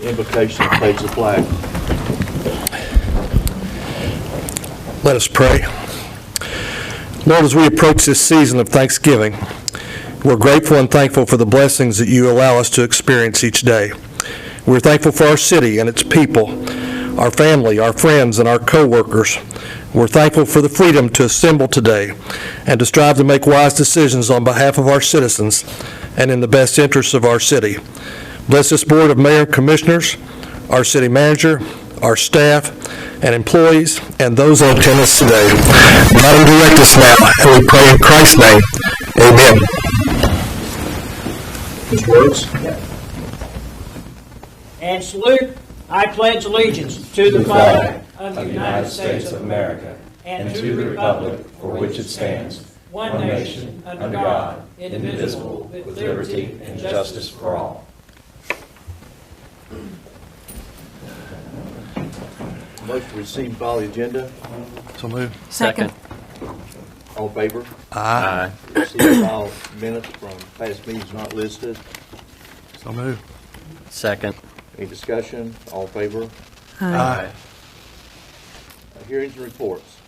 Invocation, page the flag. Let us pray. Lord, as we approach this season of Thanksgiving, we're grateful and thankful for the blessings that you allow us to experience each day. We're thankful for our city and its people, our family, our friends, and our co-workers. We're thankful for the freedom to assemble today and to strive to make wise decisions on behalf of our citizens and in the best interests of our city. Bless this board of mayor and commissioners, our city manager, our staff, and employees, and those in attendance today. Let them direct us now, and we pray in Christ's name. Amen. Ms. Words? And salute, I pledge allegiance to the flag of the United States of America and to the republic for which it stands, one nation, under God, indivisible, with liberty and justice for all. Motion to receive and file the agenda. So move. Second. All in favor? Aye. Receive and file minutes from past meetings not listed. So move. Second. Any discussion? All in favor? Aye. Hearings and reports.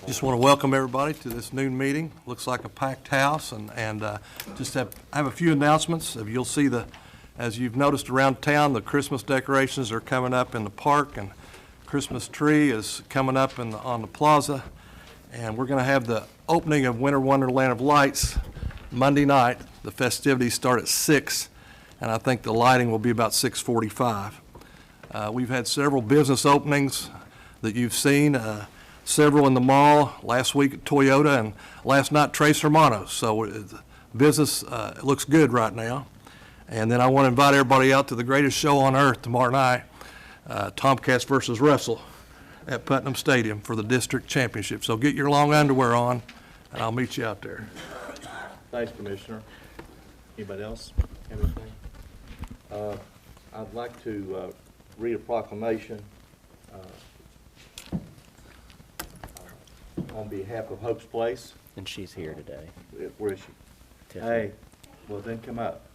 Just want to welcome everybody to this noon meeting. Looks like a packed house, and just have a few announcements. You'll see as you've noticed around town, the Christmas decorations are coming up in the park, and Christmas tree is coming up on the plaza, and we're going to have the opening of Winter Wonderland of Lights Monday night. The festivities start at 6, and I think the lighting will be about 6:45. We've had several business openings that you've seen, several in the mall, last week at Toyota, and last night Trace Hermanos. So business looks good right now. And then I want to invite everybody out to the greatest show on earth tomorrow night, Tomcats versus Russell at Putnam Stadium for the district championship. So get your long underwear on, and I'll meet you out there. Thanks, Commissioner. Anybody else have anything? I'd like to read a proclamation on behalf of Hope's Place. And she's here today. Where is she? Tiffany. Hey, well then come up.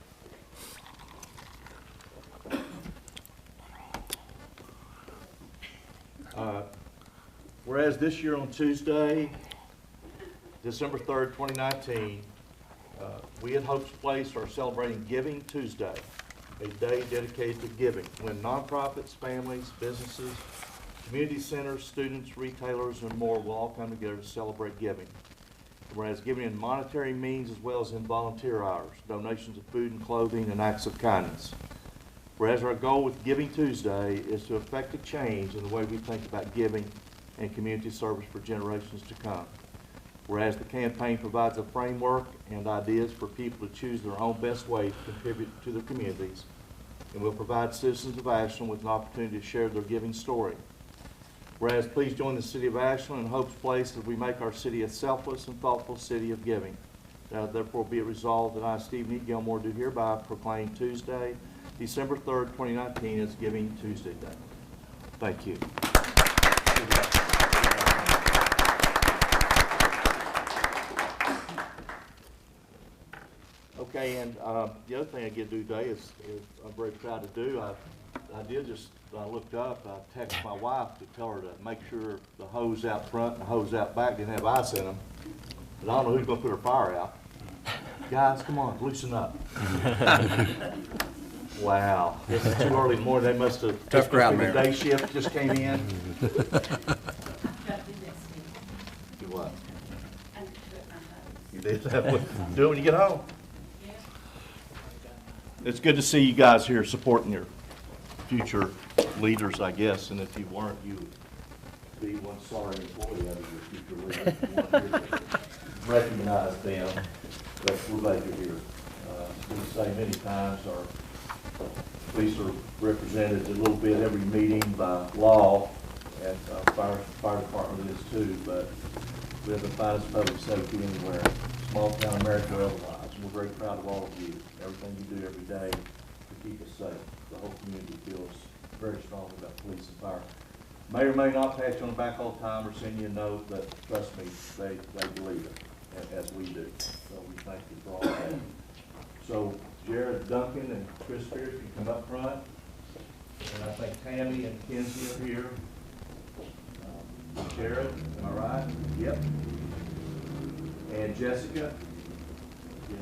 Whereas this year on Tuesday, December 3rd, 2019, we at Hope's Place are celebrating Giving Tuesday, a day dedicated to giving, when nonprofits, families, businesses, community centers, students, retailers, and more will all come together to celebrate giving. Whereas giving in monetary means as well as in volunteer hours, donations of food and clothing, and acts of kindness. Whereas our goal with Giving Tuesday is to effect a change in the way we think about giving and community service for generations to come. Whereas the campaign provides a framework and ideas for people to choose their own best way to contribute to their communities, and will provide citizens of Ashland with an opportunity to share their giving story. Whereas please join the City of Ashland and Hope's Place as we make our city a selfless and thoughtful city of giving. Therefore be it resolved that I, Stephen E. Gilmore, do hereby proclaim Tuesday, December 3rd, 2019 as Giving Tuesday Day. Thank you. Okay, and the other thing I get to do today is I'm very proud to do. I did just, I looked up, I texted my wife to tell her to make sure the hose out front and the hose out back didn't have ice in them. But I don't know who's going to put her fire out. Guys, come on, loosen up. Wow, this is too early in the morning. They must have, Tough crowd, the Mayor. day shift just came in. Do what? You did that? Do it when you get home. It's good to see you guys here supporting your future leaders, I guess, and if you weren't, you would be one sorry employee out of your future leaders. You want to recognize them, but we're glad you're here. We say many times our police are represented a little bit every meeting by law, and fire department is too, but we have the finest public safety anywhere, small town America or otherwise. We're very proud of all of you, everything you do every day to keep us safe. The whole community feels very strongly about police and fire. May or may not pat you on the back all the time or send you a note, but trust me, they believe it, as we do. So we thank you for all that. So Jared Duncan and Chris Spears, you come up front. And I think Tammy and Kenzie are here. Jared, am I right? Yep. And Jessica? Yeah.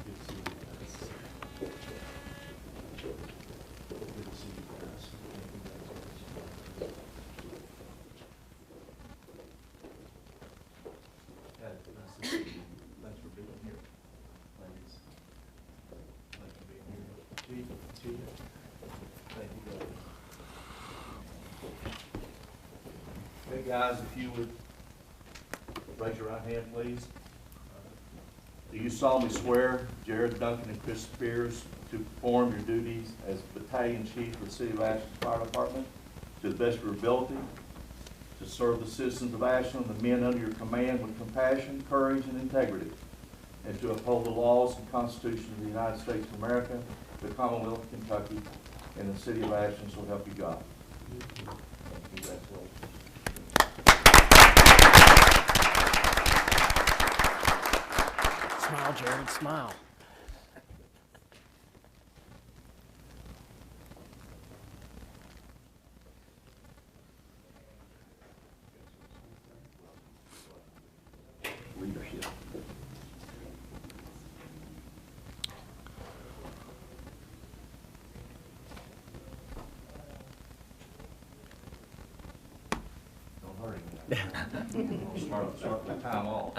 Good to see you guys. Good to see you guys. Nice to see you. Thanks for being here, ladies. Thanks for being here. Chief, thank you, guys. Hey, guys, if you would raise your right hand, please. Do you solemnly swear, Jared Duncan and Chris Spears, to perform your duties as Battalion Chief of the City of Ashland Fire Department to the best of your ability, to serve the citizens of Ashland and the men under your command with compassion, courage, and integrity, and to uphold the laws and Constitution of the United States of America, the Commonwealth of Kentucky, and the City of Ashland, so help you God. Congratulations. Smile, Jared, smile. Leadership. Don't hurt him. Start the time off.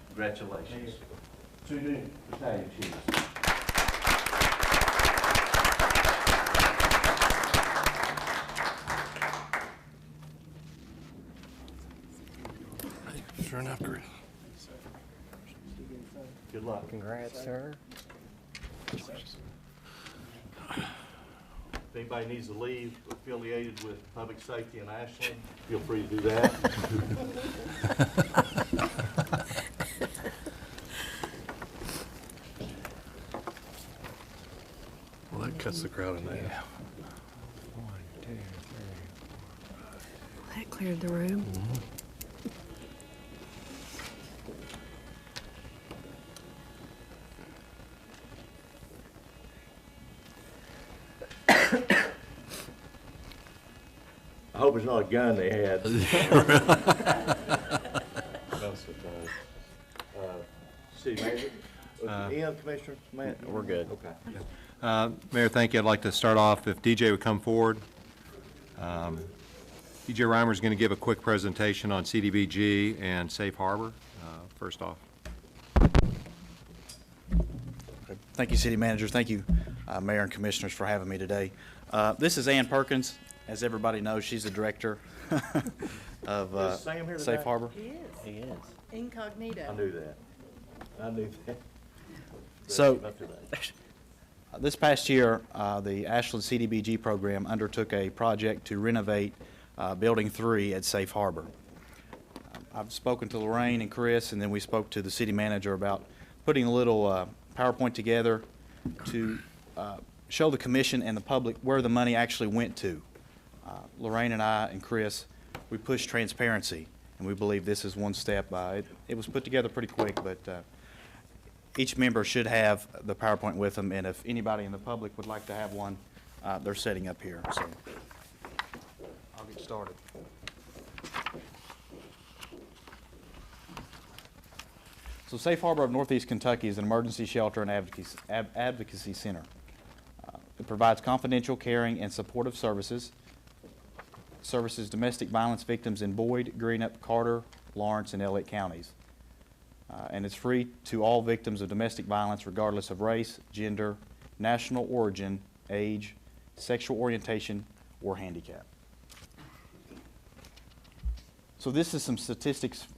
Congratulations. Two new battalion chiefs. Sure enough, Chris. Good luck. Congrats, sir. If anybody needs to leave affiliated with public safety in Ashland, feel free to do that. Well, that cuts the crowd in half. That cleared the room. I hope it's not a gun they had. City manager? Ian, Commissioner, Matt? We're good. Okay. Mayor, thank you. I'd like to start off, if DJ would come forward. DJ Reimer is going to give a quick presentation on CDBG and Safe Harbor. First off. Thank you, City Manager. Thank you, Mayor and Commissioners, for having me today. This is Ann Perkins. As everybody knows, she's the Director of Is Sam here Safe tonight? Harbor. He is. He is. Incognito. I knew that. I knew that. So- Up to that. This past year, the Ashland CDBG program undertook a project to renovate Building 3 at Safe Harbor. I've spoken to Lorraine and Chris, and then we spoke to the City Manager about putting a little PowerPoint together to show the Commission and the public where the money actually went to. Lorraine and I and Chris, we push transparency, and we believe this is one step. It was put together pretty quick, but each member should have the PowerPoint with them, and if anybody in the public would like to have one, they're setting up here. So I'll get started. So Safe Harbor of Northeast Kentucky is an emergency shelter and advocacy center. It provides confidential, caring, and supportive services domestic violence victims in Boyd, Greenup, Carter, Lawrence, and Elliott counties. And it's free to all victims of domestic violence regardless of race, gender, national origin, age, sexual orientation, or handicap. So this is some statistics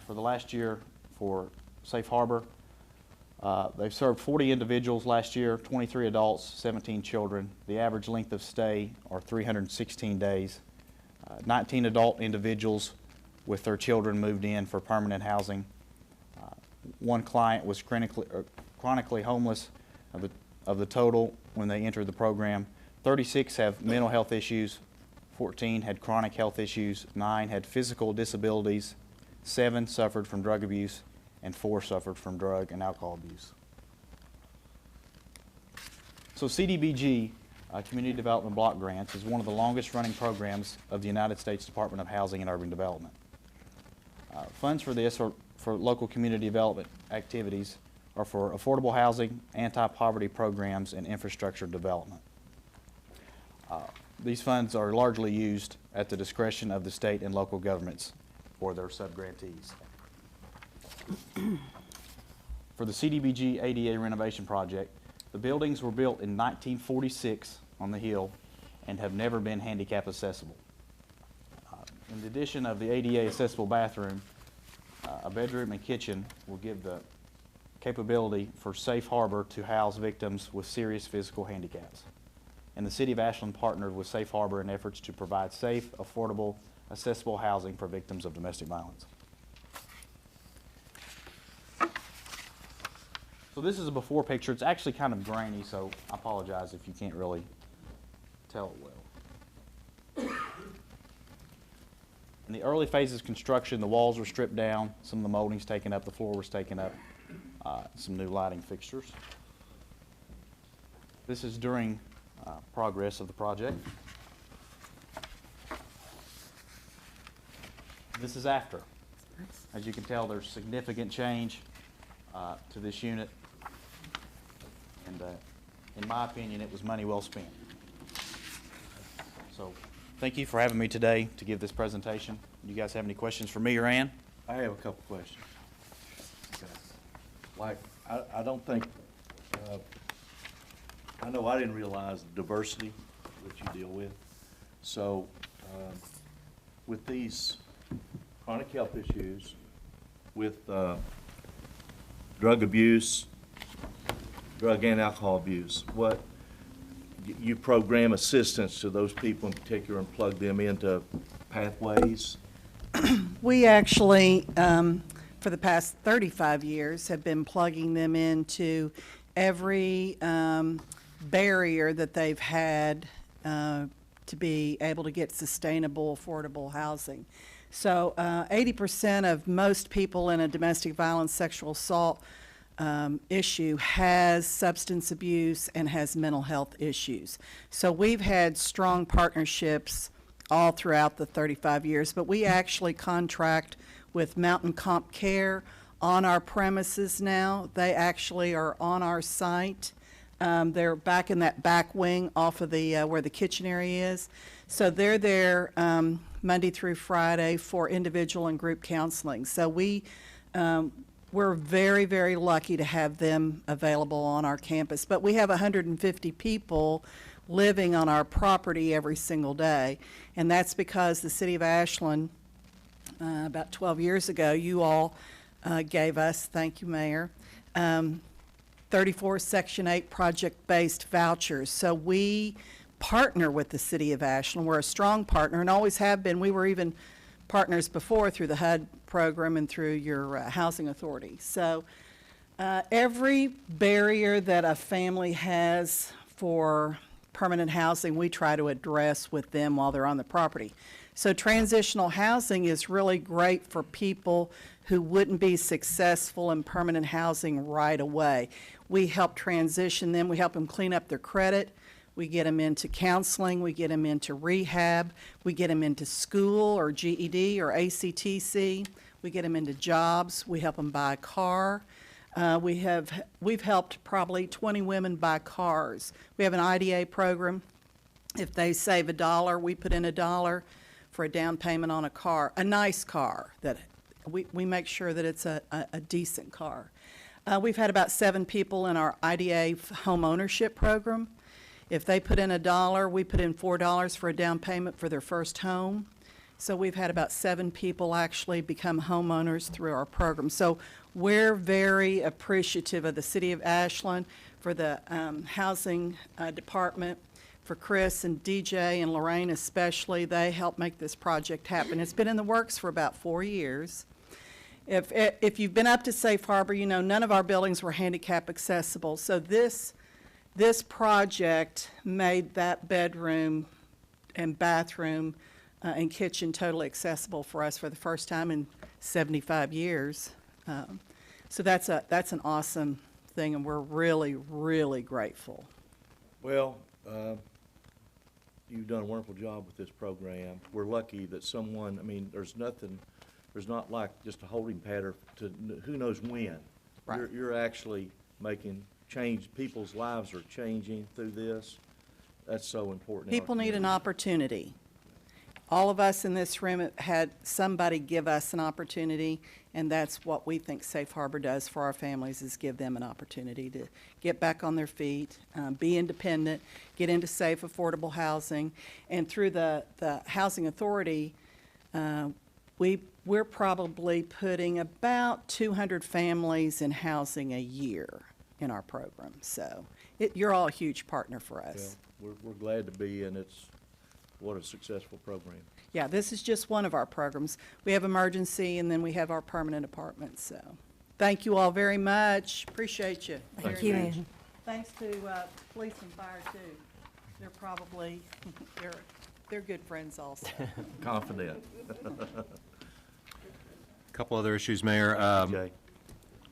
for the last year for Safe Harbor. They've served 40 individuals last year, 23 adults, 17 children. The average length of stay are 316 days. 19 adult individuals with their children moved in for permanent housing. One client was chronically homeless of the total when they entered the program. 36 have mental health issues, 14 had chronic health issues, 9 had physical disabilities, 7 suffered from drug abuse, and 4 suffered from drug and alcohol abuse. So CDBG, Community Development Block Grants, is one of the longest-running programs of the United States Department of Housing and Urban Development. Funds for this are for local community development activities are for affordable housing, anti-poverty programs, and infrastructure development. These funds are largely used at the discretion of the state and local governments or their subgrantees. For the CDBG ADA renovation project, the buildings were built in 1946 on the hill and have never been handicap accessible. In the addition of the ADA accessible bathroom, a bedroom and kitchen will give the capability for Safe Harbor to house victims with serious physical handicaps. And the City of Ashland partnered with Safe Harbor in efforts to provide safe, affordable, accessible housing for victims of domestic violence. So this is a before picture. It's actually kind of grainy, so I apologize if you can't really tell it well. In the early phases of construction, the walls were stripped down, some of the molding's taken up, the floor was taken up, some new lighting fixtures. This is during progress of the project. This is after. As you can tell, there's significant change to this unit, and in my opinion, it was money well spent. So, thank you for having me today to give this presentation. You guys have any questions for me or Ann? I have a couple questions. Like, I don't think, I know I didn't realize the diversity that you deal with. So, with these chronic health issues, with drug abuse, drug and alcohol abuse, what, you program assistance to those people in particular and plug them into pathways? We actually, for the past 35 years, have been plugging them into every barrier that they've had to be able to get sustainable, affordable housing. So 80% of most people in a domestic violence, sexual assault issue has substance abuse and has mental health issues. So we've had strong partnerships all throughout the 35 years, but we actually contract with Mountain Comp Care on our premises now. They actually are on our site. They're back in that back wing off of the where the kitchen area is. So they're there Monday through Friday for individual and group counseling. So we're very, very lucky to have them available on our campus. But we have 150 people living on our property every single day, and that's because the City of Ashland, about 12 years ago, you all gave us, thank you, Mayor, 34 Section 8 project-based vouchers. So we partner with the City of Ashland. We're a strong partner and always have been. We were even partners before through the HUD program and through your housing authority. So every barrier that a family has for permanent housing, we try to address with them while they're on the property. So transitional housing is really great for people who wouldn't be successful in permanent housing right away. We help transition them. We help them clean up their credit. We get them into counseling. We get them into rehab. We get them into school or GED or ACTC. We get them into jobs. We help them buy a car. We've helped probably 20 women buy cars. We have an IDA program. If they save $1, we put in $1 for a down payment on a car, a nice car that we make sure that it's a decent car. We've had about 7 people in our IDA home ownership program. If they put in $1, we put in $4 for a down payment for their first home. So we've had about 7 people actually become homeowners through our program. So we're very appreciative of the City of Ashland, for the housing department, for Chris and DJ and Lorraine especially. They helped make this project happen. It's been in the works for about 4 years. If you've been up to Safe Harbor, you know none of our buildings were handicap accessible. So this project made that bedroom and bathroom and kitchen totally accessible for us for the first time in 75 years. So that's an awesome thing, and we're really, really grateful. Well, you've done a wonderful job with this program. We're lucky that someone, I mean, there's not like just a holding pattern to who knows when. Right. You're actually making change, people's lives are changing through this. That's so important. in our People need an community. opportunity. All of us in this room have had somebody give us an opportunity, and that's what we think Safe Harbor does for our families, is give them an opportunity to get back on their feet, be independent, get into safe, affordable housing. And through the Housing Authority, we're probably putting about 200 families in housing a year in our program. So you're all a huge partner for us. Well, we're glad to be, and what a successful program. Yeah, this is just one of our programs. We have emergency, and then we have our permanent apartments, so. Thank you all very much. Appreciate you. Thank very you. much. Thanks to police and fire, too. They're probably, they're good friends also. Confident. Couple other issues, Mayor. Jay?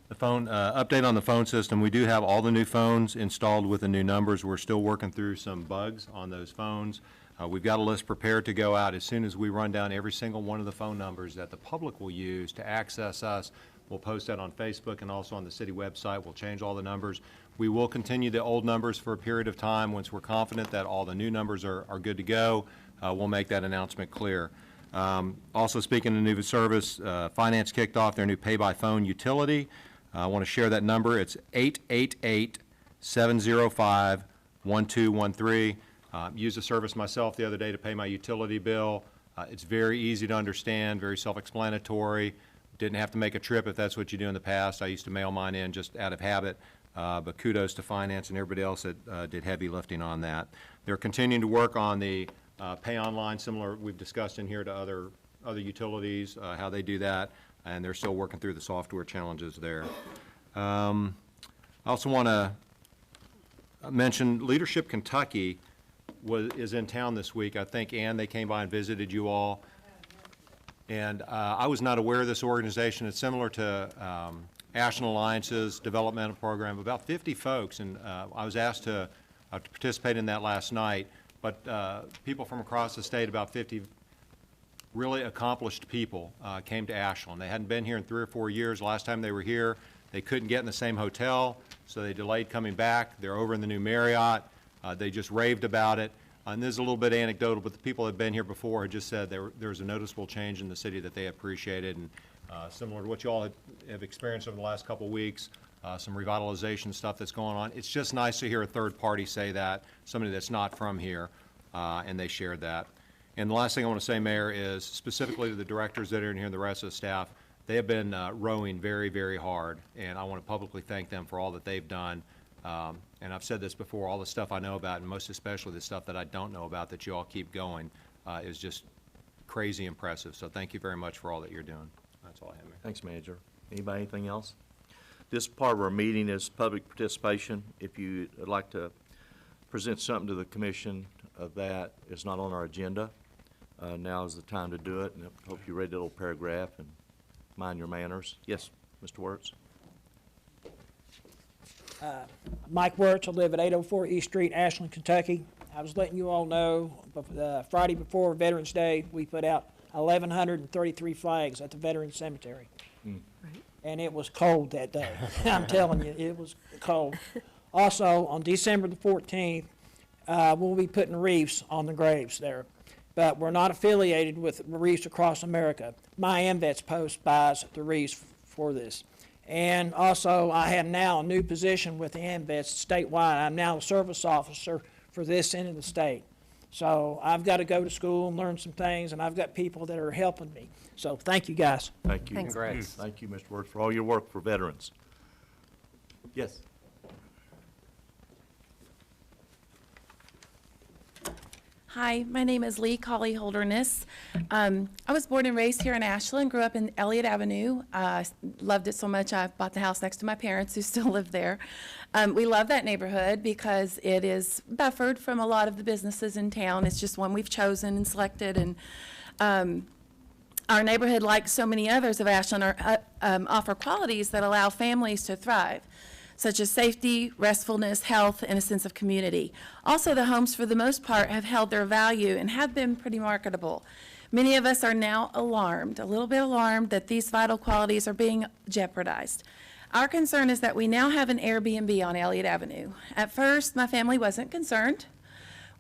The phone, update on the phone system. We do have all the new phones installed with the new numbers. We're still working through some bugs on those phones. We've got a list prepared to go out as soon as we run down every single one of the phone numbers that the public will use to access us. We'll post that on Facebook and also on the city website. We'll change all the numbers. We will continue the old numbers for a period of time. Once we're confident that all the new numbers are good to go, we'll make that announcement clear. Also, speaking of new service, Finance kicked off their new pay-by-phone utility. I want to share that number. It's 888-705-1213. Used the service myself the other day to pay my utility bill. It's very easy to understand, very self-explanatory. Didn't have to make a trip if that's what you do in the past. I used to mail mine in just out of habit, but kudos to Finance and everybody else that did heavy lifting on that. They're continuing to work on the pay online, similar we've discussed in here to other utilities, how they do that, and they're still working through the software challenges there. I also want to mention Leadership Kentucky is in town this week. I think, Ann, they came by and visited you all. And I was not aware of this organization. It's similar to Ashland Alliance's developmental program, about 50 folks. And I was asked to participate in that last night. But people from across the state, about 50 really accomplished people, came to Ashland. They hadn't been here in 3 or 4 years. Last time they were here, they couldn't get in the same hotel, so they delayed coming back. They're over in the new Marriott. They just raved about it. And this is a little bit anecdotal, but the people that have been here before had just said there was a noticeable change in the city that they appreciated, and similar to what you all have experienced over the last couple of weeks, some revitalization stuff that's going on. It's just nice to hear a third party say that, somebody that's not from here, and they shared that. And the last thing I want to say, Mayor, is specifically to the directors that are in here and the rest of the staff, they have been rowing very, very hard, and I want to publicly thank them for all that they've done. And I've said this before, all the stuff I know about, and most especially the stuff that I don't know about that you all keep going, is just crazy impressive. So thank you very much for all that you're doing. That's all I have, Mayor. Thanks, Manager. Anybody, anything else? This part of our meeting is public participation. If you'd like to present something to the commission that is not on our agenda, now is the time to do it, and I hope you read the little paragraph and mind your manners. Yes, Mr. Wirtz? Mike Wirtz, I live at 804 East Street, Ashland, Kentucky. I was letting you all know, Friday before Veterans Day, we put out 1,133 flags at the Veterans Cemetery. And it was cold that day. I'm telling you, it was cold. Also, on December the 14th, we'll be putting wreaths on the graves there. But we're not affiliated with Wreaths Across America. My AMVETS post buys the wreaths for this. And also, I have now a new position with the AMVETS statewide. I'm now a service officer for this end of the state. So I've got to go to school and learn some things, and I've got people that are helping me. So thank you, guys. Thank you. Thanks. Congrats. Thank you, Mr. Wirtz, for all your work for veterans. Yes. Hi, my name is Lee Colley Holderness. I was born and raised here in Ashland, grew up in Elliott Avenue. Loved it so much I bought the house next to my parents who still live there. We love that neighborhood because it is buffered from a lot of the businesses in town. It's just one we've chosen and selected, and our neighborhood, like so many others of Ashland, offer qualities that allow families to thrive. such as safety, restfulness, health, and a sense of community. Also, the homes, for the most part, have held their value and have been pretty marketable. Many of us are now alarmed, a little bit alarmed, that these vital qualities are being jeopardized. Our concern is that we now have an Airbnb on Elliott Avenue. At first, my family wasn't concerned.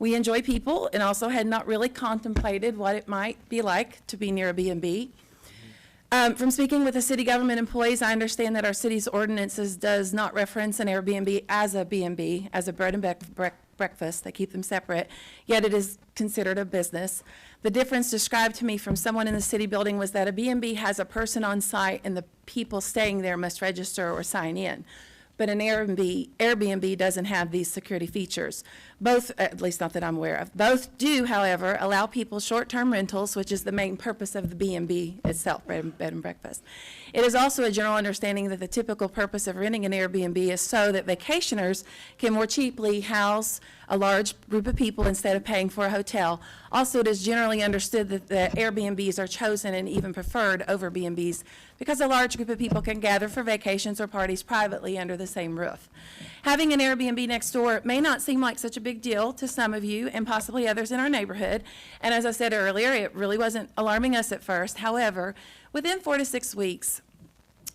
We enjoy people and also had not really contemplated what it might be like to be near a B&B. From speaking with the city government employees, I understand that our city's ordinances does not reference an Airbnb as a B&B, as a bread and breakfast. They keep them separate, yet it is considered a business. The difference described to me from someone in the city building was that a B&B has a person on site and the people staying there must register or sign in. But an Airbnb doesn't have these security features. Both, at least not that I'm aware of, both do, however, allow people short-term rentals, which is the main purpose of the B&B itself, bed and breakfast. It is also a general understanding that the typical purpose of renting an Airbnb is so that vacationers can more cheaply house a large group of people instead of paying for a hotel. Also, it is generally understood that the Airbnbs are chosen and even preferred over B&Bs because a large group of people can gather for vacations or parties privately under the same roof. Having an Airbnb next door may not seem like such a big deal to some of you and possibly others in our neighborhood. And as I said earlier, it really wasn't alarming us at first. However, within 4 to 6 weeks,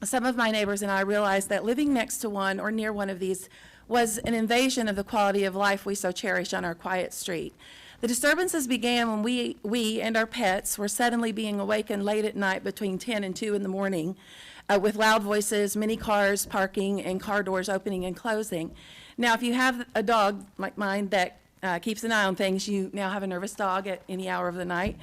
some of my neighbors and I realized that living next to one or near one of these was an invasion of the quality of life we so cherish on our quiet street. The disturbances began when we and our pets were suddenly being awakened late at night between 10 and 2 in the morning with loud voices, many cars parking, and car doors opening and closing. Now, if you have a dog like mine that keeps an eye on things, you now have a nervous dog at any hour of the night.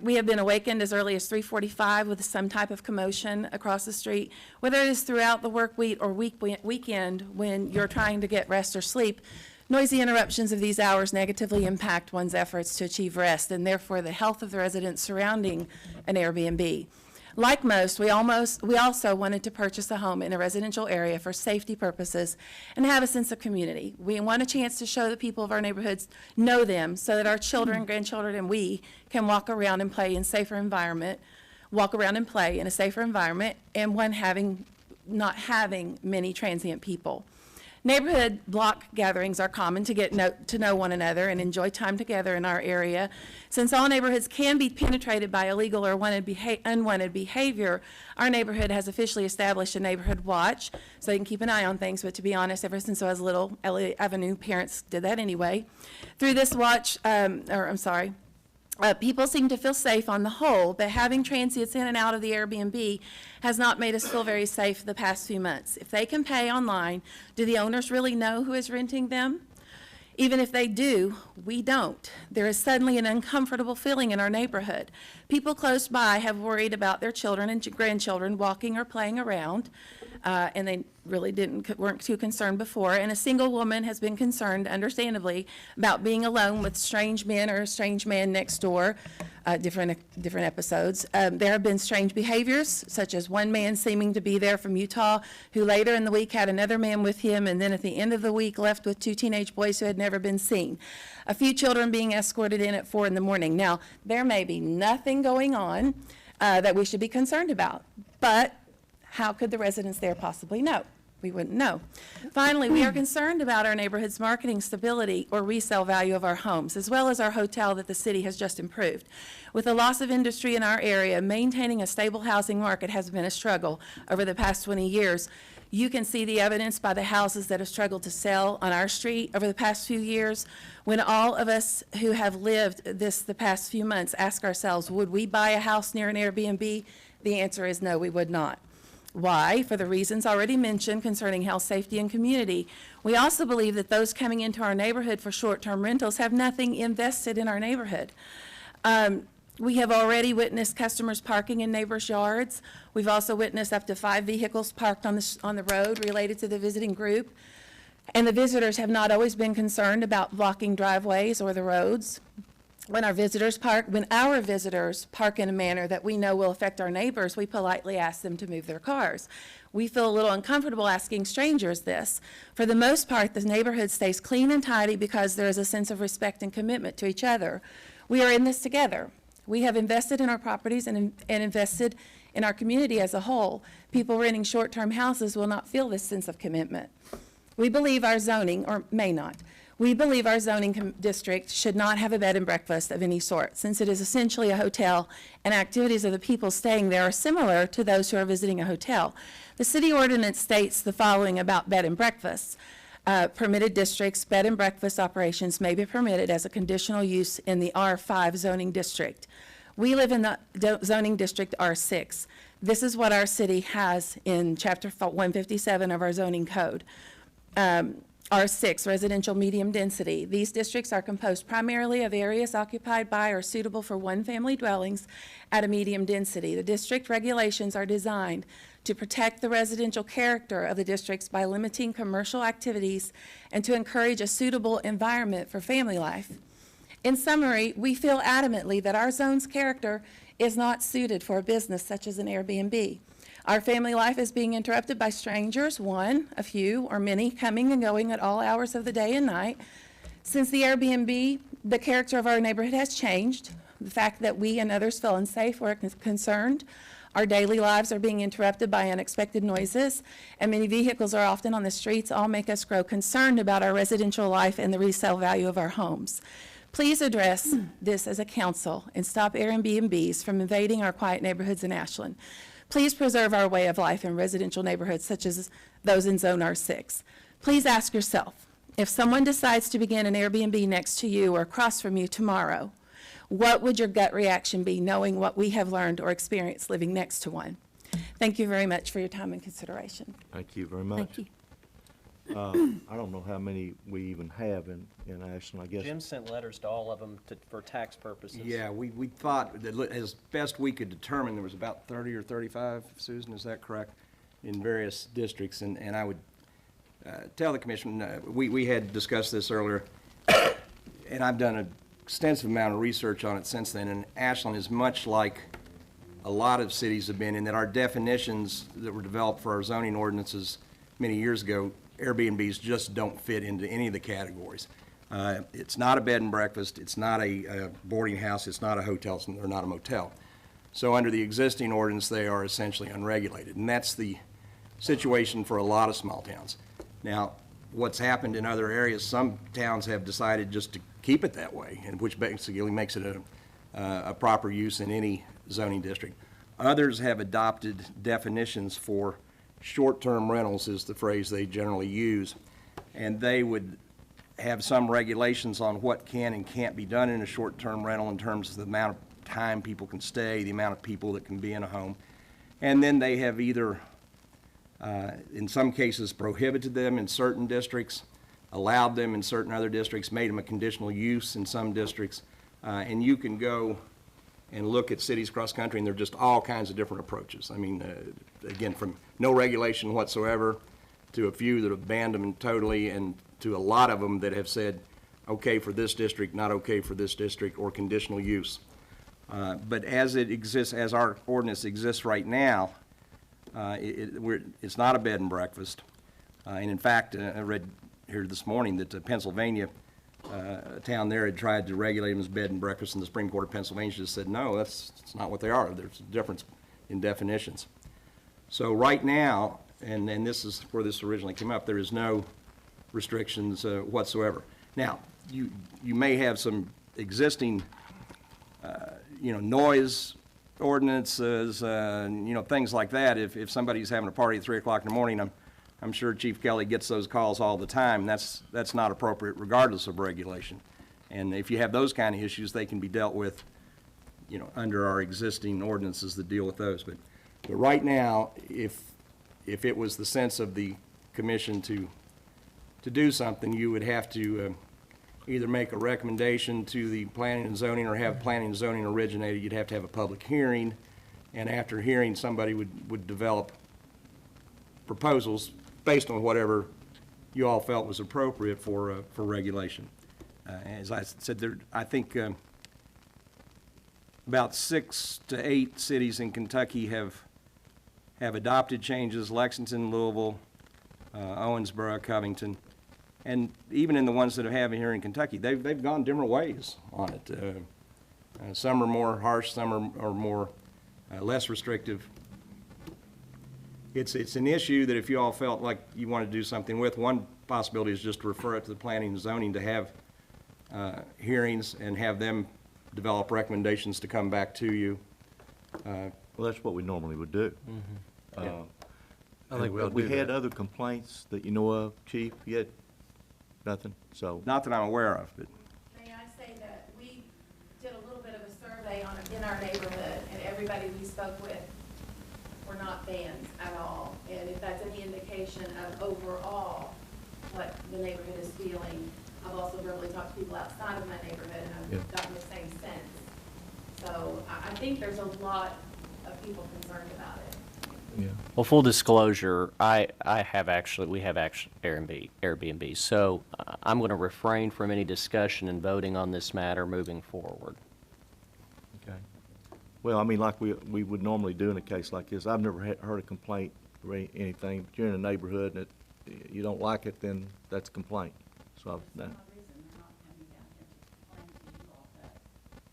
We have been awakened as early as 3:45 with some type of commotion across the street, whether it is throughout the work week or weekend when you're trying to get rest or sleep. Noisy interruptions of these hours negatively impact one's efforts to achieve rest and therefore the health of the residents surrounding an Airbnb. Like most, we also wanted to purchase a home in a residential area for safety purposes and have a sense of community. We want a chance to show the people of our neighborhoods, know them, so that our children, grandchildren, and we can walk around and play in a safer environment, and not having many transient people. Neighborhood block gatherings are common to get to know one another and enjoy time together in our area. Since all neighborhoods can be penetrated by illegal or unwanted behavior, our neighborhood has officially established a neighborhood watch so they can keep an eye on things. But to be honest, ever since I was little, Elliott Avenue parents did that anyway. Through this watch, people seem to feel safe on the whole, but having transients in and out of the Airbnb has not made us feel very safe the past few months. If they can pay online, do the owners really know who is renting them? Even if they do, we don't. There is suddenly an uncomfortable feeling in our neighborhood. People close by have worried about their children and grandchildren walking or playing around, and they really weren't too concerned before. And a single woman has been concerned, understandably, about being alone with strange men or a strange man next door. Different episodes. There have been strange behaviors, such as one man seeming to be there from Utah, who later in the week had another man with him, and then at the end of the week left with 2 teenage boys who had never been seen. A few children being escorted in at 4 in the morning. Now, there may be nothing going on that we should be concerned about, but how could the residents there possibly know? We wouldn't know. Finally, we are concerned about our neighborhood's marketing stability or resale value of our homes, as well as our hotel that the city has just improved. With the loss of industry in our area, maintaining a stable housing market has been a struggle over the past 20 years. You can see the evidence by the houses that have struggled to sell on our street over the past few years. When all of us who have lived this the past few months ask ourselves, would we buy a house near an Airbnb? The answer is no, we would not. Why? For the reasons already mentioned concerning health, safety, and community. We also believe that those coming into our neighborhood for short-term rentals have nothing invested in our neighborhood. We have already witnessed customers parking in neighbors' yards. We've also witnessed up to 5 vehicles parked on the road related to the visiting group. And the visitors have not always been concerned about blocking driveways or the roads. When our visitors park in a manner that we know will affect our neighbors, we politely ask them to move their cars. We feel a little uncomfortable asking strangers this. For the most part, the neighborhood stays clean and tidy because there is a sense of respect and commitment to each other. We are in this together. We have invested in our properties and invested in our community as a whole. People renting short-term houses will not feel this sense of commitment. We believe our zoning, or may not, we believe our zoning district should not have a bed and breakfast of any sort, since it is essentially a hotel, and activities of the people staying there are similar to those who are visiting a hotel. The city ordinance states the following about bed and breakfasts. Permitted districts, bed and breakfast operations may be permitted as a conditional use in the R5 zoning district. We live in the zoning district R6. This is what our city has in Chapter 157 of our zoning code. R6, residential medium density. These districts are composed primarily of areas occupied by or suitable for one-family dwellings at a medium density. The district regulations are designed to protect the residential character of the districts by limiting commercial activities and to encourage a suitable environment for family life. In summary, we feel adamantly that our zone's character is not suited for a business such as an Airbnb. Our family life is being interrupted by strangers, one, a few, or many, coming and going at all hours of the day and night. Since the Airbnb, the character of our neighborhood has changed. The fact that we and others feel unsafe or concerned. Our daily lives are being interrupted by unexpected noises, and many vehicles are often on the streets, all make us grow concerned about our residential life and the resale value of our homes. Please address this as a council and stop Airbnbs from invading our quiet neighborhoods in Ashland. Please preserve our way of life in residential neighborhoods such as those in Zone R6. Please ask yourself, if someone decides to begin an Airbnb next to you or across from you tomorrow, what would your gut reaction be knowing what we have learned or experienced living next to one? Thank you very much for your time and consideration. Thank you very much. Thank you. I don't know how many we even have in Ashland, I guess. Jim sent letters to all of them for tax purposes. Yeah, we thought, that as best we could determine, there was about 30 or 35, Susan, is that correct? In various districts, and I would tell the commission, we had discussed this earlier, and I've done an extensive amount of research on it since then, and Ashland is much like a lot of cities have been in that our definitions that were developed for our zoning ordinances many years ago, Airbnbs just don't fit into any of the categories. It's not a bed and breakfast, it's not a boarding house, it's not a hotel, or not a motel. So under the existing ordinance, they are essentially unregulated, and that's the situation for a lot of small towns. Now, what's happened in other areas, some towns have decided just to keep it that way, and which basically makes it a proper use in any zoning district. Others have adopted definitions for short-term rentals, is the phrase they generally use, and they would have some regulations on what can and can't be done in a short-term rental in terms of the amount of time people can stay, the amount of people that can be in a home. And then they have either, in some cases, prohibited them in certain districts, allowed them in certain other districts, made them a conditional use in some districts. And you can go and look at cities across the country, and there are just all kinds of different approaches. I mean, again, from no regulation whatsoever to a few that have banned them totally, and to a lot of them that have said, okay for this district, not okay for this district, or conditional use. But as it exists, as our ordinance exists right now, it's not a bed and breakfast. And in fact, I read here this morning that Pennsylvania, a town there had tried to regulate them as bed and breakfast, and the Supreme Court of Pennsylvania just said, no, that's not what they are. There's a difference in definitions. So right now, and this is where this originally came up, there is no restrictions whatsoever. Now, you may have some existing, noise ordinances, things like that. If somebody's having a party at 3 o'clock in the morning, I'm sure Chief Kelly gets those calls all the time. That's not appropriate regardless of regulation. And if you have those kind of issues, they can be dealt with, under our existing ordinances that deal with those. But right now, if it was the sense of the commission to do something, you would have to either make a recommendation to the planning and zoning or have planning and zoning originated. You'd have to have a public hearing, and after hearing, somebody would develop proposals based on whatever you all felt was appropriate for regulation. As I said, I think about 6 to 8 cities in Kentucky have adopted changes: Lexington, Louisville, Owensboro, Covington, and even in the ones that have here in Kentucky, they've gone different ways on it. Some are more harsh, some are more, less restrictive. It's an issue that if you all felt like you wanted to do something with, one possibility is just to refer it to the planning and zoning to have hearings and have them develop recommendations to come back to you. Well, that's what we normally would do. I think we'll We do had that. other complaints that you know of, Chief? You had nothing? So, Not that I'm aware of, but May I say that we did a little bit of a survey in our neighborhood, and everybody we spoke with were not fans at all. And if that's any indication of overall what the neighborhood is feeling, I've also verbally talked to people outside of my neighborhood, and Yeah. I've gotten the same sense. So I think there's a lot of people concerned about it. yeah. Well, full disclosure, we have actually Airbnb. So I'm going to refrain from any discussion and voting on this matter moving forward. Okay. Well, I mean, like we would normally do in a case like this. I've never heard a complaint or anything. If you're in a neighborhood and you don't like it, then that's a complaint. So, There's no reason they're not coming down here to complain to you all, but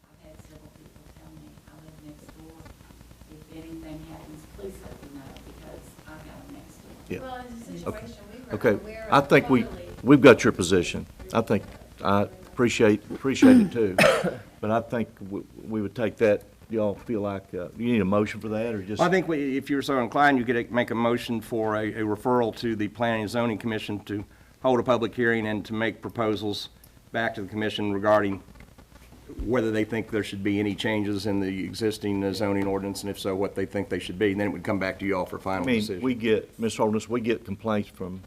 I've had several people tell me, I live next door. If anything happens, please let me know, because I got them next door. yeah. Well, it's a situation we were Okay, aware I of think totally. we've got your position. I appreciate it too. But I think we would take that, y'all feel like, you need a motion for that, or just? I think if you're so inclined, you could make a motion for a referral to the Planning and Zoning Commission to hold a public hearing and to make proposals back to the commission regarding whether they think there should be any changes in the existing zoning ordinance, and if so, what they think they should be. And then it would come back to you all for I final mean, decision. we get, Ms. Holderness, we get complaints from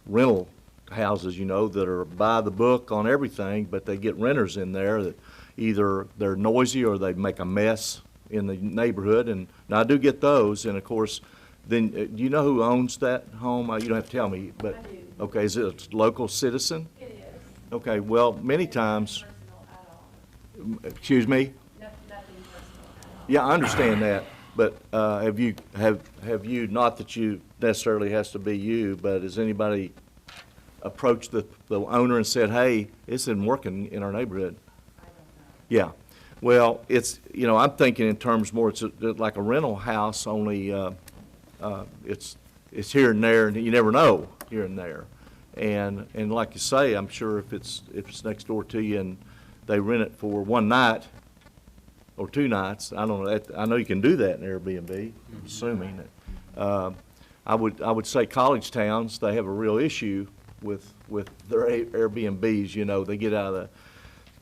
rental houses, you know, that are by the book on everything, but they get renters in there that either they're noisy or they make a mess in the neighborhood, and I do get those, and of course, then, do you know who owns that home? You don't have to tell me, but, I do. okay, is it a local citizen? It is. Okay, well, many times, Personal at all. excuse me? Nothing personal at all. Yeah, I understand that, but have you, not that you necessarily has to be you, but has anybody approached the owner and said, hey, this isn't working in our neighborhood? Yeah, well, it's, you know, I'm thinking in terms more, it's like a rental house, only it's here and there, and you never know here and there. And like you say, I'm sure if it's next door to you and they rent it for one night or 2 nights, I don't know, I know you can do that in Airbnb, assuming that. I would say college towns, they have a real issue with their Airbnbs, you know, they get out of the,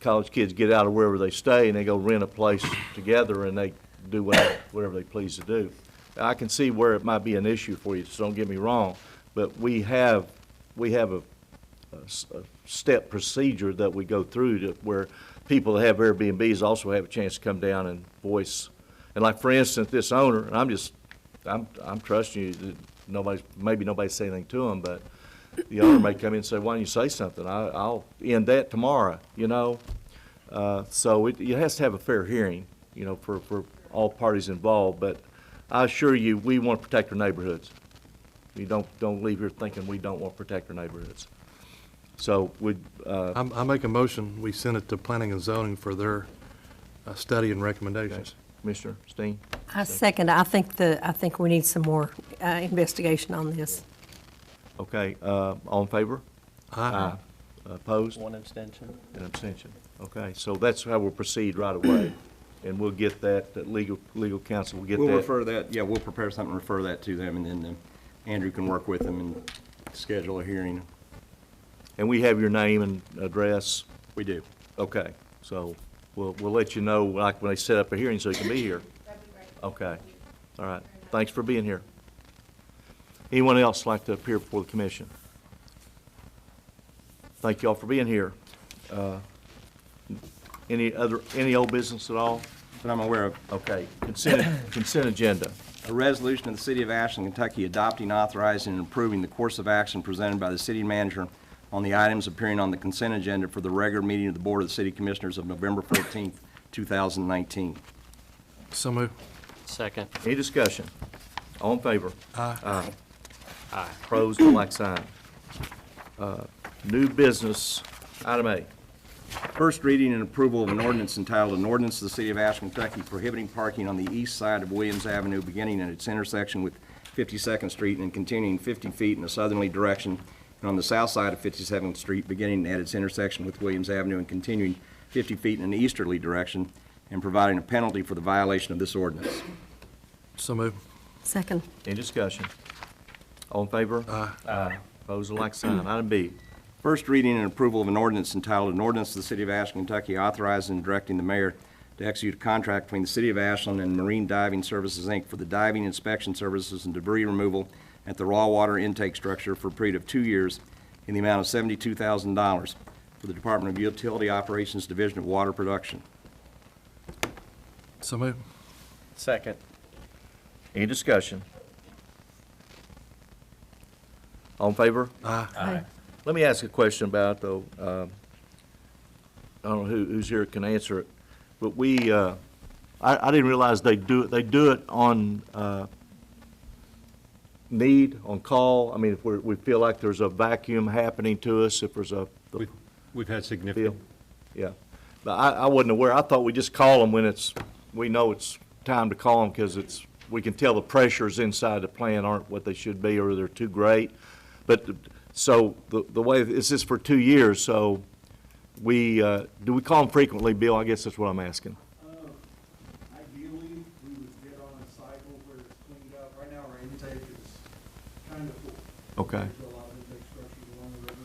college kids get out of wherever they stay and they go rent a place together and they do whatever they please to do. I can see where it might be an issue for you, so don't get me wrong, but we have a step procedure that we go through to where people that have Airbnbs also have a chance to come down and voice. And like, for instance, this owner, and I'm trusting you, that maybe nobody say anything to him, but the owner may come in and say, why don't you say something? I'll end that tomorrow, you know? So it has to have a fair hearing, you know, for all parties involved, but I assure you, we want to protect our neighborhoods. You don't leave here thinking we don't want to protect our neighborhoods. So I make a motion, we send it to planning and zoning for their study and recommendations. Commissioner Steen? I second. I think we need some more investigation on this. Okay, all in favor? Aye. Opposed? One abstention. An abstention. Okay, so that's how we'll proceed right away. And we'll get that legal counsel will get that. We'll refer that, yeah, we'll prepare something, refer that to them, and then Andrew can work with them and schedule a hearing. And we have your name and address? We do. Okay, so we'll let you know, like, when they set up a hearing so you can be here. That'd be great. Okay, all right. Thanks for being here. Anyone else like to appear before the commission? Thank you all for being here. Any old business at all? That I'm aware of. Okay, consent agenda. A resolution of the City of Ashland, Kentucky adopting, authorizing, and approving the course of action presented by the city manager on the items appearing on the consent agenda for the regular meeting of the Board of the City Commissioners of November 14th, 2019. So move. Second. Any discussion? All in favor? Aye. Aye. Opposed, like sign. New business, item A. First reading and approval of an ordinance entitled, "An Ordinance to the City of Ashland, Kentucky prohibiting parking on the east side of Williams Avenue beginning at its intersection with 52nd Street and continuing 50 feet in a southerly direction, and on the south side of 57th Street beginning at its intersection with Williams Avenue and continuing 50 feet in an easterly direction, and providing a penalty for the violation of this ordinance." So moved. Second. Any discussion? All in favor? Aye. Opposed, like sign. Item B. First reading and approval of an ordinance entitled, "An Ordinance to the City of Ashland, Kentucky authorizing and directing the mayor to execute a contract between the City of Ashland and Marine Diving Services, Inc. for the diving inspection services and debris removal at the raw water intake structure for a period of 2 years in the amount of $72,000 for the Department of Utility Operations Division of Water Production." So moved. Second. Any discussion? All in favor? Aye. Let me ask a question about it, though. I don't know who's here can answer it, but I didn't realize they do it on need, on call. I mean, if we feel like there's a vacuum happening to us, if there's We've had significant, yeah. But I wasn't aware. I thought we just call them when we know it's time to call them, because we can tell the pressures inside the plant aren't what they should be, or they're too great. But, so, the way, this is for 2 years, so do we call them frequently, Bill? I guess that's what I'm asking. Ideally, we would get on a cycle where it's cleaned up. Right now, our intake is kind of full. Okay. There's a lot of intake structures along the river,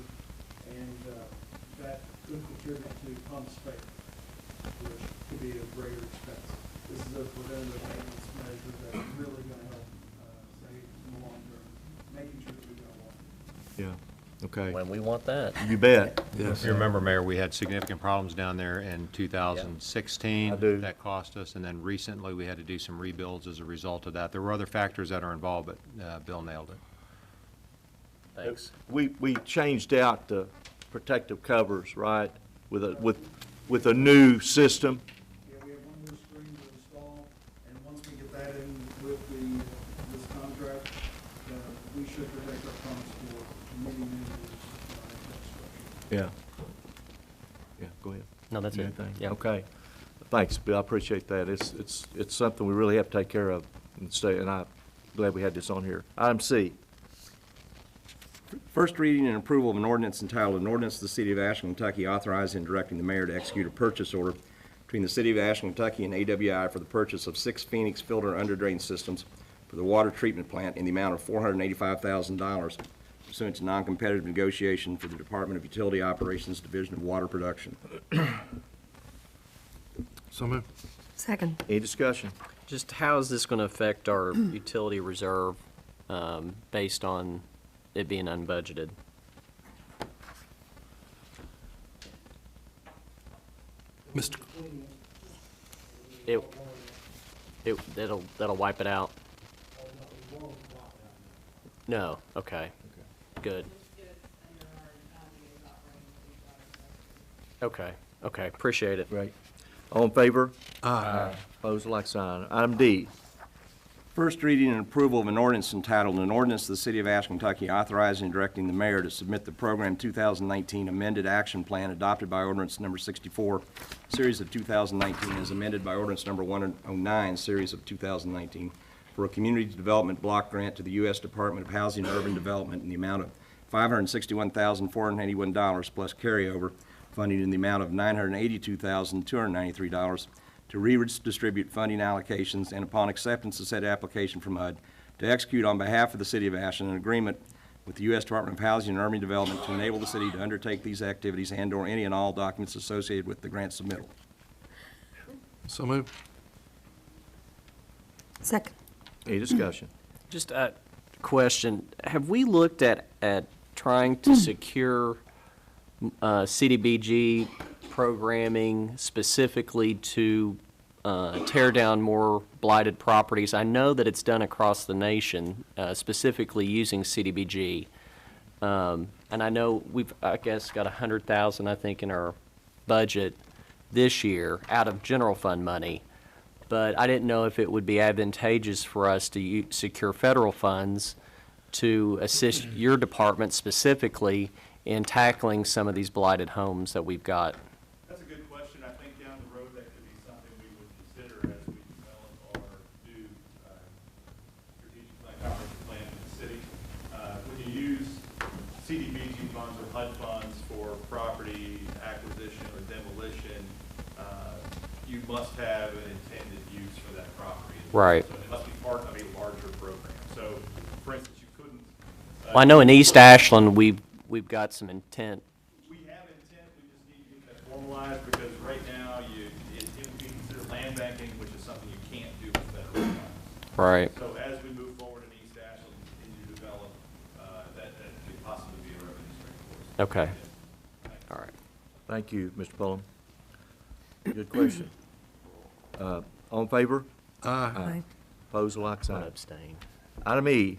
and that could contribute to pump space, which could be a greater expense. This is a preventative maintenance measure that's really going to help save in the long term, making sure that we don't want. Yeah, okay. When we want that. You bet. if you remember, Mayor, we had significant problems down there in 2016. I do. That cost us, and then recently we had to do some rebuilds as a result of that. There were other factors that are involved, but Bill nailed it. Thanks. We changed out the protective covers, right, with a new system. Yeah, we have one more screen to install, and once we get that in with this contract, we should protect our pumps for many, many years. Yeah. Yeah, go ahead. No, that's it. Anything? Yeah. Okay. Thanks, Bill, I appreciate that. It's something we really have to take care of and I'm glad we had this on here. Item C. First reading and approval of an ordinance entitled, "An Ordinance to the City of Ashland, Kentucky authorizing and directing the mayor to execute a purchase order between the City of Ashland, Kentucky and AWI for the purchase of 6 Phoenix filter under drain systems for the water treatment plant in the amount of $485,000 pursuant to non-competitive negotiation for the Department of Utility Operations Division of Water Production." So moved. Second. Any discussion? Just how is this going to affect our utility reserve based on it being unbudgeted? Mr. That'll wipe it out? No, okay, good. Okay, appreciate it. Right. All in favor? Aye. Opposed, like sign. Item D. First reading and approval of an ordinance entitled, "An Ordinance to the City of Ashland, Kentucky authorizing and directing the mayor to submit the Program 2019 Amended Action Plan adopted by Ordinance Number 64, Series of 2019, as amended by Ordinance Number 109, Series of 2019, for a community development block grant to the U.S. Department of Housing and Urban Development in the amount of $561,481 plus carryover funding in the amount of $982,293 to redistribute funding allocations, and upon acceptance of said application from HUD, to execute on behalf of the City of Ashland an agreement with the U.S. Department of Housing and Urban Development to enable the city to undertake these activities and/or any and all documents associated with the grant submittal. So moved. Second. Any discussion? Just a question, have we looked at trying to secure CDBG programming specifically to tear down more blighted properties? I know that it's done across the nation, specifically using CDBG. And I know we've, I guess, got $100,000, I think, in our budget this year out of general fund money. But I didn't know if it would be advantageous for us to secure federal funds to assist your department specifically in tackling some of these blighted homes that we've got. That's a good HUD funds for property acquisition or demolition, you must have an intended use for that property. Right. So it must be part of a larger program. So, for instance, you couldn't. Well, I know in East Ashland, we've got some intent. We have intent, we just need to get that formalized, because right now, it would be considered land banking, which is something you can't do with federal funds. Right. So as we move forward in East Ashland, continue to develop, that could possibly be a revenue stream for us. Okay. All right. Thank you, Mr. Pullum. Good question. All in favor? Aye. Opposed, like I'm sign. gonna abstain. Item E,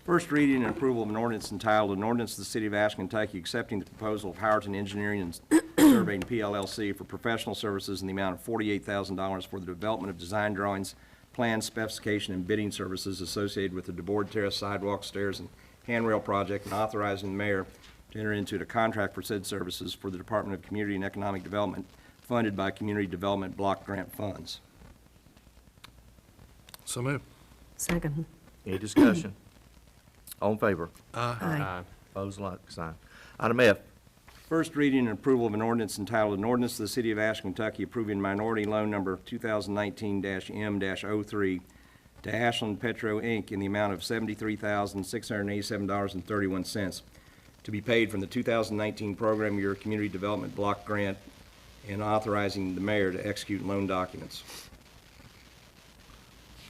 First reading and approval of an ordinance entitled, an ordinance of the City of Ashland, Kentucky, accepting the proposal of Howerton Engineering and Surveying PLLC for professional services in the amount of $48,000 for the development of design drawings, plans, specification, and bidding services associated with the DeBoard Terrace sidewalk, stairs, and handrail project, and authorizing the mayor to enter into a contract for said services for the Department of Community and Economic Development, funded by Community Development Block Grant funds. So moved. Second. any discussion? All in favor? Aye. Opposed, like sign. Item F, First reading and approval of an ordinance entitled, an ordinance of the City of Ashland, Kentucky, approving minority loan number 2019-M-03 to Ashland Petro, Inc. in the amount of $73,687.31 to be paid from the 2019 Program Year Community Development Block Grant, and authorizing the mayor to execute loan documents.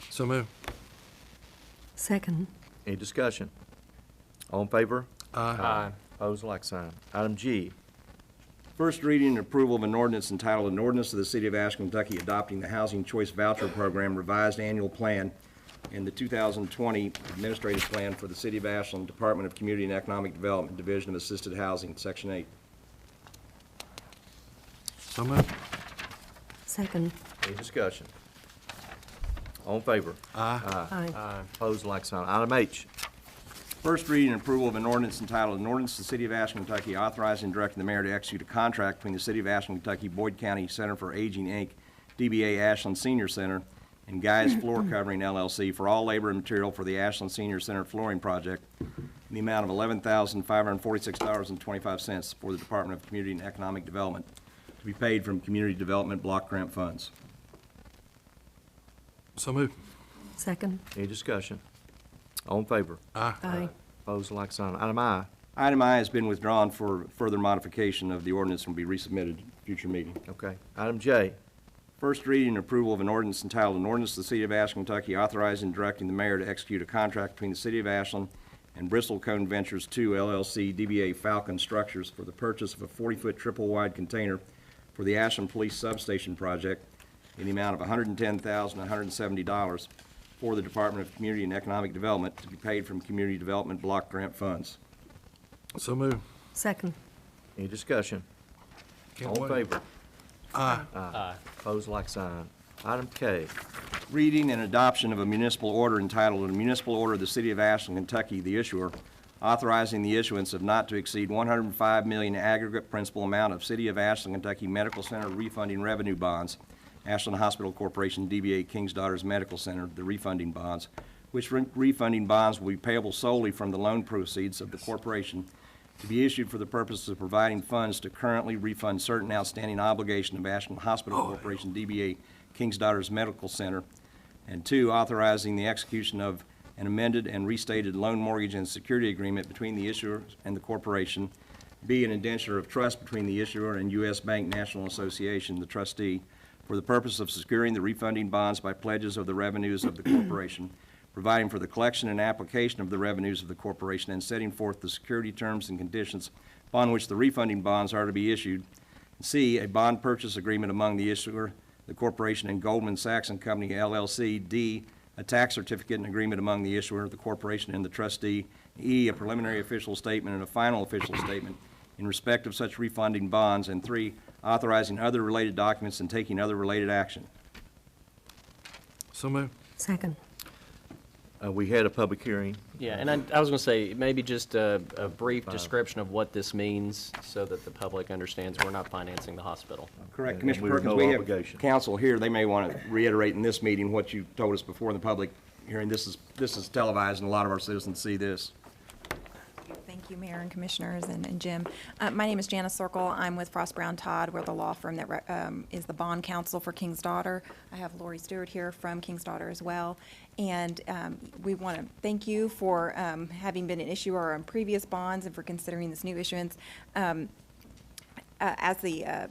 So moved. Second. any discussion? All in favor? Aye. Opposed, like sign. Item G, First reading and approval of an ordinance entitled, an ordinance of the City of Ashland, Kentucky, adopting the Housing Choice Voucher Program revised annual plan and the 2020 administrative plan for the City of Ashland, Department of Community and Economic Development, Division of Assisted Housing, Section 8. So moved. Second. any discussion? All in favor? Aye. Aye. Opposed, like sign. Item H, First reading and approval of an ordinance entitled, an ordinance to the City of Ashland, Kentucky, authorizing and directing the mayor to execute a contract between the City of Ashland, Kentucky, Boyd County Center for Aging, Inc., DBA Ashland Senior Center, and Guy's Floor Covering LLC for all labor and material for the Ashland Senior Center flooring project in the amount of $11,546.25 for the Department of Community and Economic Development to be paid from Community Development Block Grant funds. So moved. Second. any discussion? All in favor? Aye. Opposed, like sign. Item I, Item I has been withdrawn for further modification of the ordinance and will be resubmitted at a future meeting. okay. Item J, First reading and approval of an ordinance entitled, an ordinance of the City of Ashland, Kentucky, authorizing and directing the mayor to execute a contract between the City of Ashland and Bristol Cone Ventures II LLC, DBA Falcon Structures, for the purchase of a 40-foot triple-wide container for the Ashland Police Substation project in the amount of $110,170 for the Department of Community and Economic Development to be paid from Community Development Block Grant funds. So moved. Second. any discussion? Can't All in wait. favor? Aye. Opposed, like sign. Item K, Reading and adoption of a municipal order entitled, a municipal order of the City of Ashland, Kentucky, the issuer, authorizing the issuance of not to exceed $105 million aggregate principal amount of City of Ashland, Kentucky Medical Center refunding revenue bonds, Ashland Hospital Corporation, DBA King's Daughters Medical Center, the refunding bonds, which refunding bonds will be payable solely from the loan proceeds of the corporation to be issued for the purpose of providing funds to currently refund certain outstanding obligation of Ashland Hospital Corporation, DBA King's Daughters Medical Center, and two, authorizing the execution of an amended and restated loan mortgage and security agreement between the issuer and the corporation, B, an indenture of trust between the issuer and U.S. Bank National Association, the trustee, for the purpose of securing the refunding bonds by pledges of the revenues of the corporation, providing for the collection and application of the revenues of the corporation, and setting forth the security terms and conditions upon which the refunding bonds are to be issued. C, a bond purchase agreement among the issuer, the corporation, and Goldman Sachs and Company, LLC. D, a tax certificate and agreement among the issuer, the corporation, and the trustee. E, a preliminary official statement and a final official statement in respect of such refunding bonds. And three, authorizing other related documents and taking other related action. So moved. Second. we had a public hearing. Yeah, and I was going to say, maybe just a brief description of what this means so that the public understands we're not financing the hospital. Correct. And Commissioner we have Perkins, no we have obligation. counsel here. They may want to reiterate in this meeting what you told us before in the public hearing. This is televised, and a lot of our citizens see this. Thank Thank you, Mayor and Commissioners and Jim. My name is Janice Circle. I'm with Frost Brown Todd. We're the law firm that is the bond counsel for King's Daughter. I have Lori Stewart here from King's Daughter as well. And we want to thank you for having been an issuer on previous bonds and for considering this new issuance. As the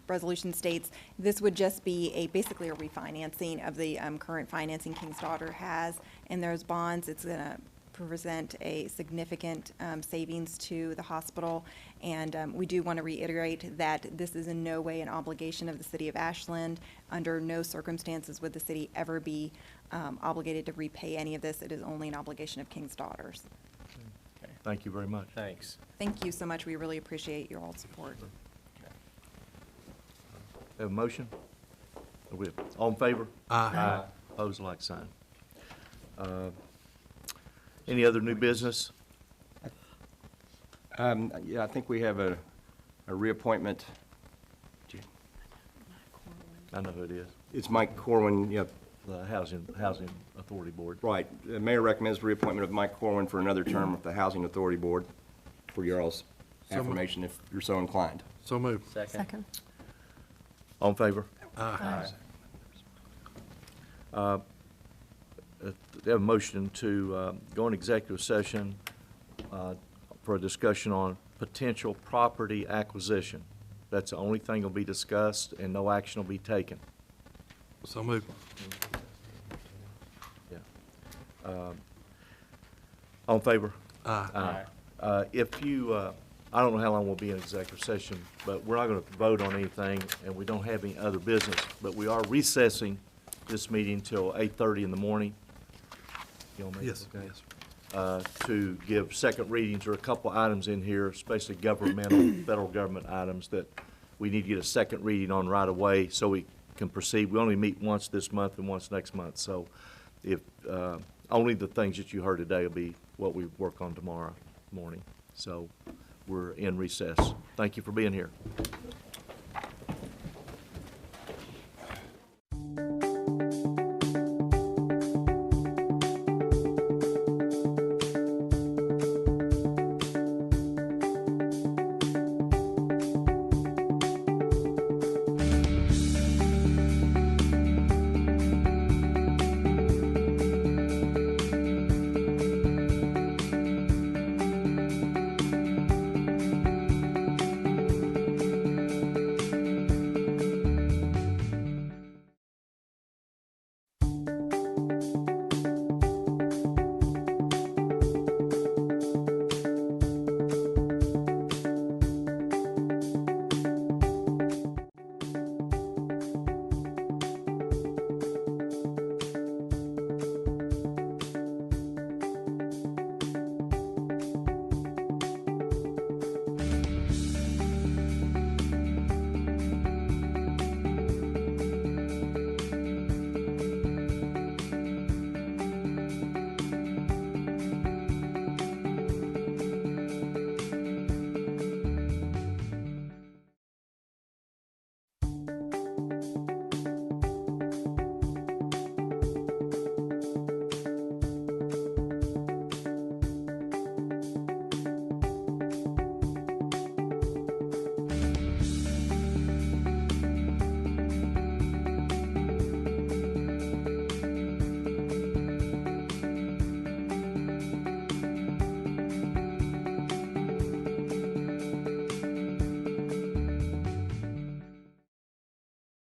resolution states, this would just be basically a refinancing of the current financing King's Daughter has. And those bonds, it's going to present a significant savings to the hospital. And we do want to reiterate that this is in no way an obligation of the city of Ashland. Under no circumstances would the city ever be obligated to repay any of this. It is only an obligation of King's Daughters. Thank you very much. Thanks. Thank you so much. We really appreciate your all's support. Have a motion? All in favor? Aye. Opposed, like sign. Any other new business? Yeah, I think we have a reappointment. I know who it is. It's Mike Corwin, yeah, The Housing Authority Board. right. The mayor recommends the reappointment of Mike Corwin for another term of the Housing Authority Board for your all's affirmation if you're so inclined. So moved. Second. All in favor? Aye. They have a motion to go in executive session for a discussion on potential property acquisition. That's the only thing will be discussed and no action will be taken. So moved. Yeah. All in favor? Aye. If you, I don't know how long we'll be in executive session, but we're not going to vote on anything, and we don't have any other business. But we are recessing this meeting till 8:30 in the morning. Y'all make it Yes. okay? To give second readings. There are a couple items in here, especially governmental, federal government items that we need to get a second reading on right away so we can proceed. We only meet once this month and once next month, so if, only the things that you heard today will be what we work on tomorrow morning. So we're in recess. Thank you for being here.